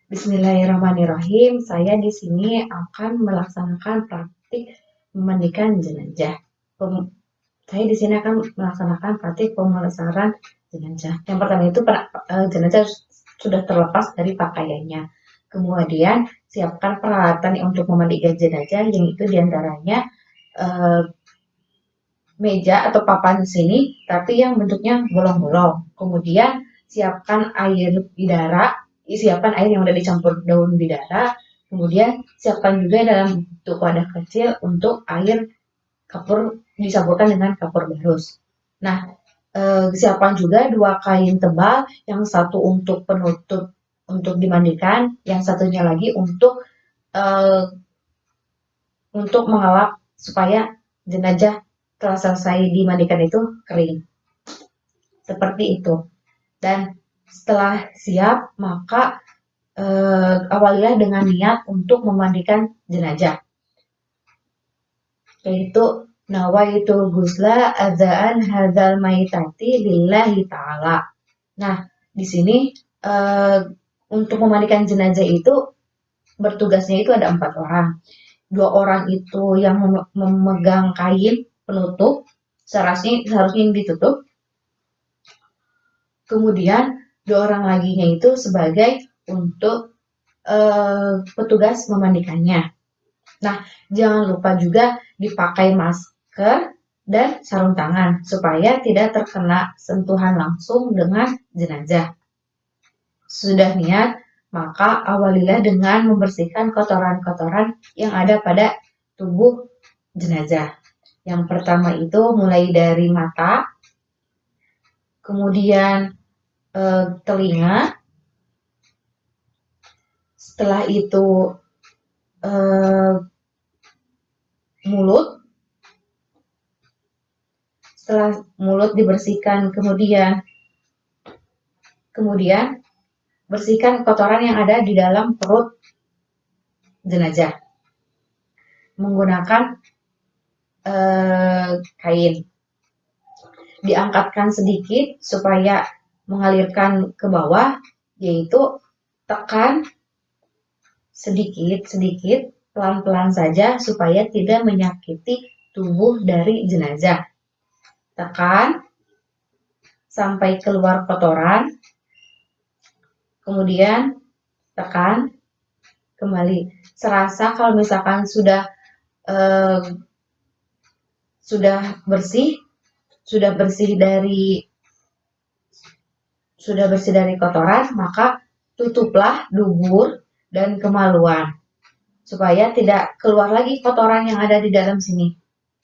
Bismillahirrahmanirrahim. Saya di sini akan melaksanakan praktik memandikan jenazah. Saya di sini akan melaksanakan praktik pemulasaran jenazah. Yang pertama itu jenazah sudah terlepas dari pakaiannya. Kemudian siapkan peralatan untuk memandikan jenazah, yaitu diantaranya meja atau papan di sini, tapi yang bentuknya bolong-bolong. Kemudian siapkan air bidara, siapkan air yang sudah dicampur daun bidara. Kemudian siapkan juga dalam bentuk wadah kecil untuk air kapur dicampurkan dengan kapur barus. Nah, siapkan juga 2 kain tebal, yang satu untuk penutup untuk dimandikan, yang satunya lagi untuk mengelap supaya jenazah setelah selesai dimandikan itu kering. Seperti itu. Dan setelah siap, maka awalilah dengan niat untuk memandikan jenazah. Yaitu nawaitu ghusla adzaan hadzal maitati lillahi ta'ala. Nah, di sini untuk memandikan jenazah itu bertugasnya itu ada 4 orang. 2 orang itu yang memegang kain penutup, seharusnya ditutup. Kemudian 2 orang laginya itu sebagai untuk petugas memandikannya. Nah, jangan lupa juga dipakai masker dan sarung tangan supaya tidak terkena sentuhan langsung dengan jenazah. Sudah niat, maka awalilah dengan membersihkan kotoran-kotoran yang ada pada tubuh jenazah. Yang pertama itu mulai dari mata, kemudian telinga, setelah itu mulut. Setelah mulut dibersihkan, kemudian bersihkan kotoran yang ada di dalam perut jenazah menggunakan kain. Diangkatkan sedikit supaya mengalirkan ke bawah, yaitu tekan sedikit, pelan-pelan saja supaya tidak menyakiti tubuh dari jenazah. Tekan sampai keluar kotoran, kemudian tekan kembali. Serasa kalau misalkan sudah bersih dari kotoran, maka tutuplah dubur dan kemaluan supaya tidak keluar lagi kotoran yang ada di dalam sini.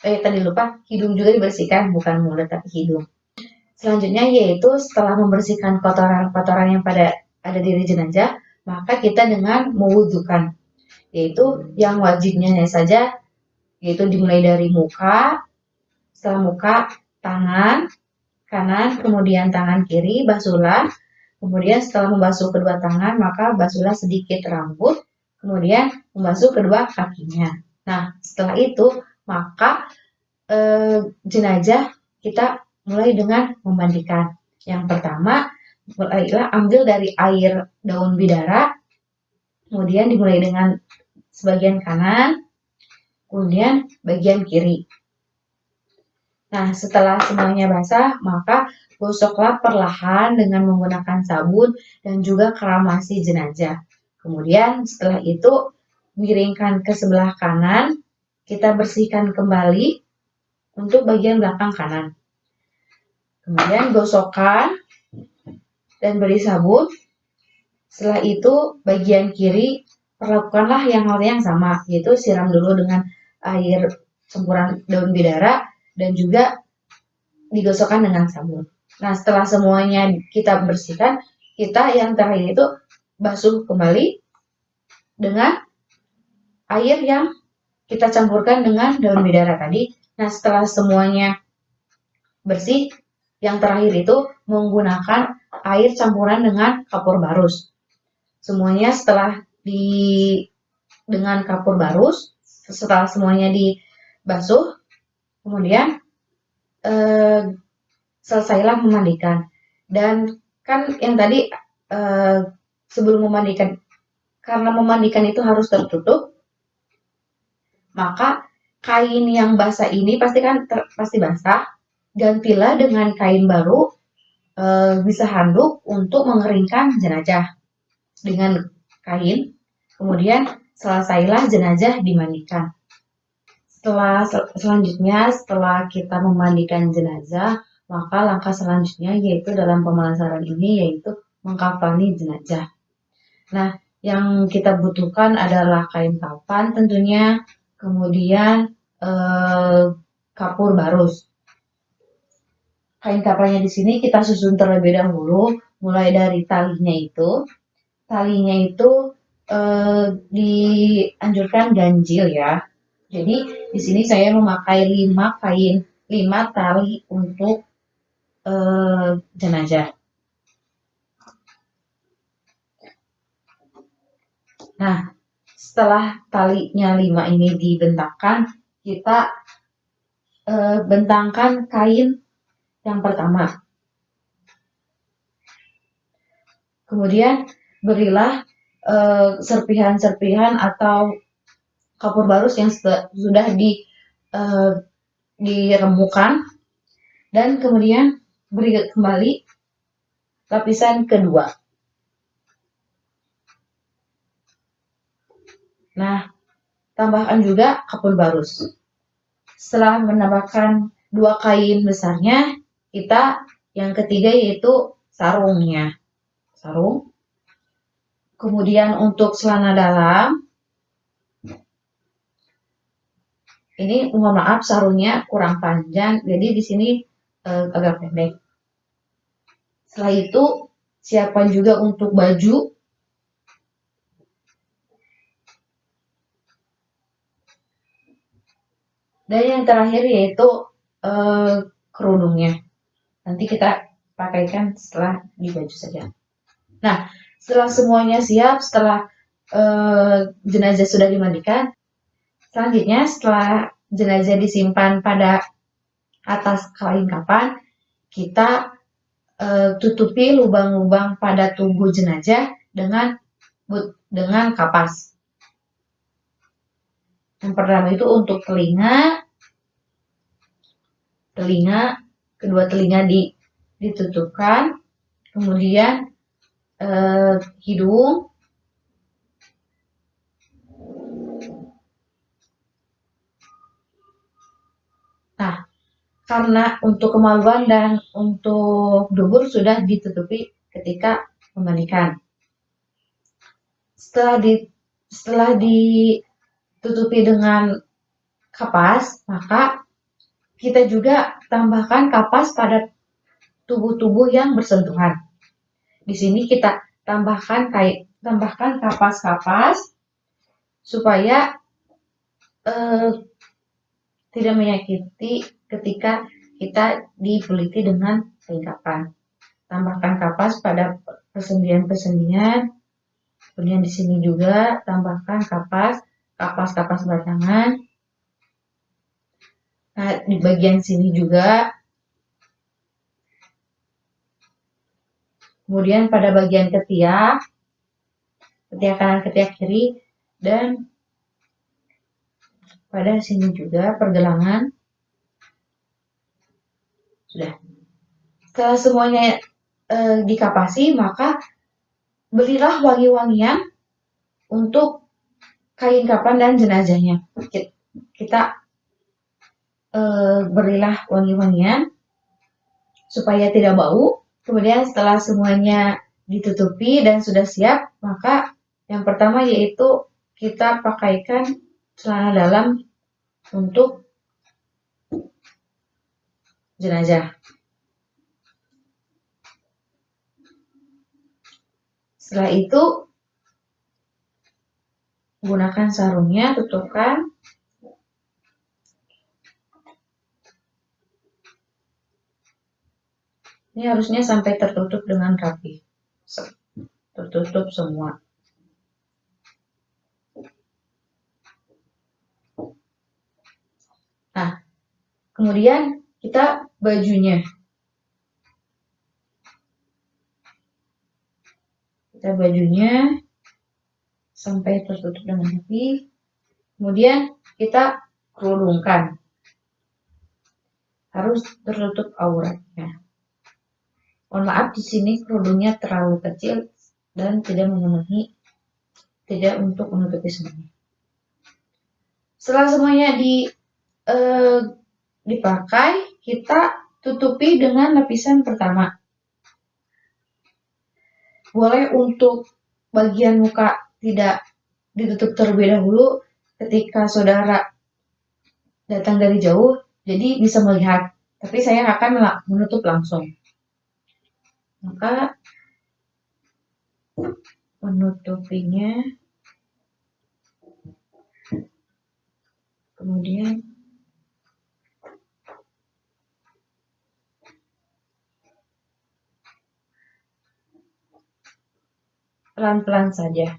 Tadi lupa, hidung juga dibersihkan, bukan mulut tapi hidung. Selanjutnya yaitu setelah membersihkan kotoran-kotoran yang ada di jenazah, maka kita dengan mewudhukan, yaitu yang wajibnya saja, yaitu dimulai dari muka, setelah muka, tangan kanan, kemudian tangan kiri, basuhlah. Kemudian setelah membasuh kedua tangan, maka basuhlah sedikit rambut, kemudian membasuh kedua kakinya. Nah, setelah itu, maka jenazah kita mulai dengan memandikan. Yang pertama, mulailah ambil dari air daun bidara, kemudian dimulai dengan sebagian kanan, kemudian bagian kiri. Nah, setelah semuanya basah, maka gosoklah perlahan dengan menggunakan sabun dan juga keramasi jenazah. Kemudian setelah itu, miringkan ke sebelah kanan, kita bersihkan kembali untuk bagian belakang kanan. Kemudian gosokkan dan beri sabun. Setelah itu bagian kiri perlakukanlah hal yang sama, yaitu siram dulu dengan air campuran daun bidara dan juga digosokkan dengan sabun. Nah, setelah semuanya kita bersihkan, kita yang terakhir itu basuh kembali dengan air yang kita campurkan dengan daun bidara tadi. Nah, setelah semuanya bersih, yang terakhir itu menggunakan air campuran dengan kapur barus. Semuanya dengan kapur barus, setelah semuanya dibasuh, kemudian selesailah memandikan. Dan kan yang tadi sebelum memandikan karena memandikan itu harus tertutup, maka kain yang basah ini pasti basah. Gantilah dengan kain baru, bisa handuk untuk mengeringkan jenazah dengan kain. Kemudian selesailah jenazah dimandikan. Setelah kita memandikan jenazah, maka langkah selanjutnya yaitu dalam pemulasaran ini yaitu mengkafani jenazah. Nah, yang kita butuhkan adalah kain kafan tentunya, kemudian kapur barus. Kain kafannya di sini kita susun terlebih dahulu, mulai dari talinya itu. Talinya itu dianjurkan ganjil ya. Jadi di sini saya memakai 5 tali untuk jenazah. Nah, setelah talinya 5 ini dibentangkan, kita bentangkan kain yang pertama. Kemudian berilah serpihan-serpihan atau kapur barus yang sudah diremukan, dan kemudian beri kembali lapisan kedua. Nah, tambahkan juga kapur barus. Setelah menambahkan 2 kain besarnya, kita yang ketiga yaitu sarungnya. Sarung. Kemudian untuk celana dalam, ini mohon maaf sarungnya kurang panjang, jadi di sini agak pendek. Setelah itu siapkan juga untuk baju. Dan yang terakhir yaitu kerudungnya. Nanti kita pakaikan setelah di baju saja. Nah, setelah semuanya siap, setelah jenazah sudah dimandikan, selanjutnya setelah jenazah disimpan pada atas kain kafan, kita tutupi lubang-lubang pada tubuh jenazah dengan kapas. Yang pertama itu untuk telinga, kedua telinga ditutupkan, kemudian hidung, nah karena untuk kemaluan dan untuk dubur sudah ditutupi ketika memandikan. Setelah ditutupi dengan kapas, maka kita juga tambahkan kapas pada tubuh-tubuh yang bersentuhan. Di sini kita tambahkan kapas-kapas supaya tidak menyakiti ketika kita dikuliti dengan kain kafan. Tambahkan kapas pada persendian-persendian. Kemudian di sini juga tambahkan kapas batangan. Nah, di bagian sini juga. Kemudian pada bagian ketiak kanan, ketiak kiri, dan pada sini juga pergelangan. Sudah. Setelah semuanya dikapasi, maka berilah wangi-wangian untuk kain kafan dan jenazahnya. Kita berilah wangi-wangian supaya tidak bau. Kemudian setelah semuanya ditutupi dan sudah siap, maka yang pertama yaitu kita pakaikan celana dalam untuk jenazah. Setelah itu gunakan sarungnya, tutupkan. Ini harusnya sampai tertutup dengan rapi. Tertutup semua. Nah, kemudian kita bajunya. sampai tertutup dengan rapi. Kemudian kita kerudungkan, harus tertutup auratnya. Mohon maaf, di sini kerudungnya terlalu kecil dan tidak untuk menutupi semuanya. Setelah semuanya dipakai, kita tutupi dengan lapisan pertama. Boleh untuk bagian muka tidak ditutup terlebih dahulu ketika saudara datang dari jauh, jadi bisa melihat. Tapi saya akan menutup langsung. Maka menutupinya, kemudian pelan-pelan saja.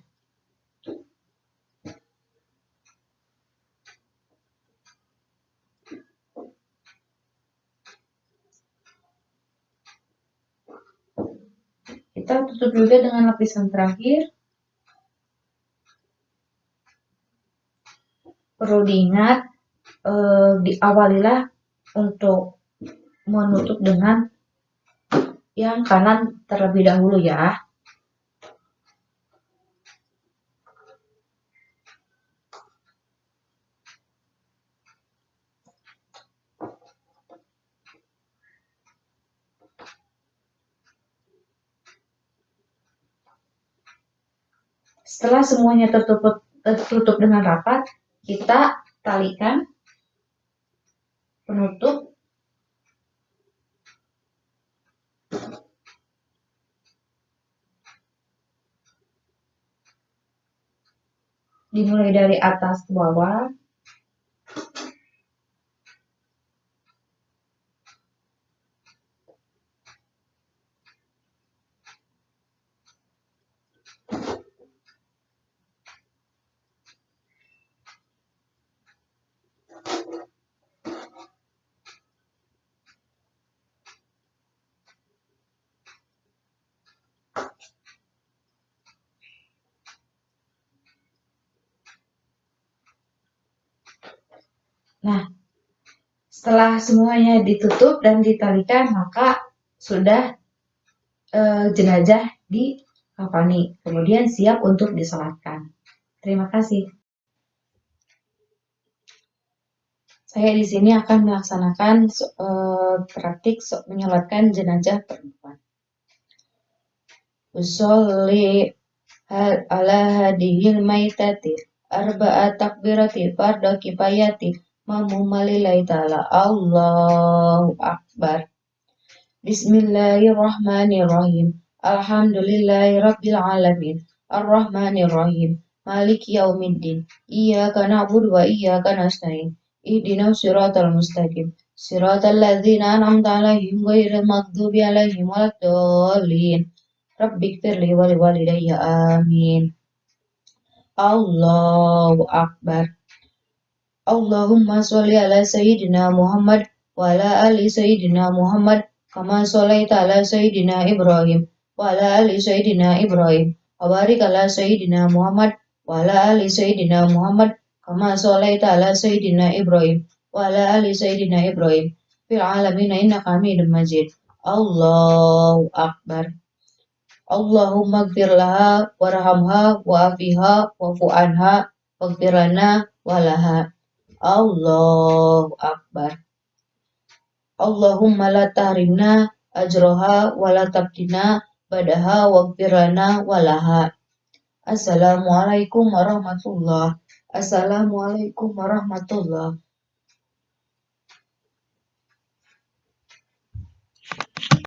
Kita tutup juga dengan lapisan terakhir. Perlu diingat, diawalilah untuk menutup dengan yang kanan terlebih dahulu ya. Setelah semuanya tertutup dengan rapat, kita talikan penutup dimulai dari atas ke bawah. Nah, setelah semuanya ditutup dan ditalikan, maka sudah jenazah dikafani, kemudian siap untuk disolatkan. Terima kasih. Saya di sini akan melaksanakan praktik menyolatkan jenazah perempuan. Usolli ala hadihil maitati arba'a takbirati farda kifayati mamumalillahi ta'ala. Allahu Akbar. Bismillahirrahmanirrahim. Alhamdulillahi rabbil alamin. Ar-Rahmanirrahim. Maliki yaumiddin. Iyyaka na'budu wa iyyaka nasta'in. Ihdinas siratal mustaqim. Siratal ladzina an'amta 'alaihim ghairil maghdubi 'alaihim waladdallin. Rabbighfirli wa liwalidayya amin. Allahu Akbar. Allahumma sholli ala sayyidina Muhammad wa ala ali sayyidina Muhammad kama sholaita ala sayyidina Ibrahim wa ala ali sayyidina Ibrahim wa barik ala sayyidina Muhammad wa ala ali sayyidina Muhammad kama sholaita ala sayyidina Ibrahim wa ala ali sayyidina Ibrahim fil alamin innaka Hamidum Majid. Allahu Akbar. Allahumma ighfir laha warhamha wa'afiha wa'fu anha waghfir lana walaha. Allahu Akbar. Allahumma la tahrimna ajroha wa la tabdina badaha waghfir lana walaha. Assalamualaikum warahmatullahi. Assalamualaikum warahmatullahi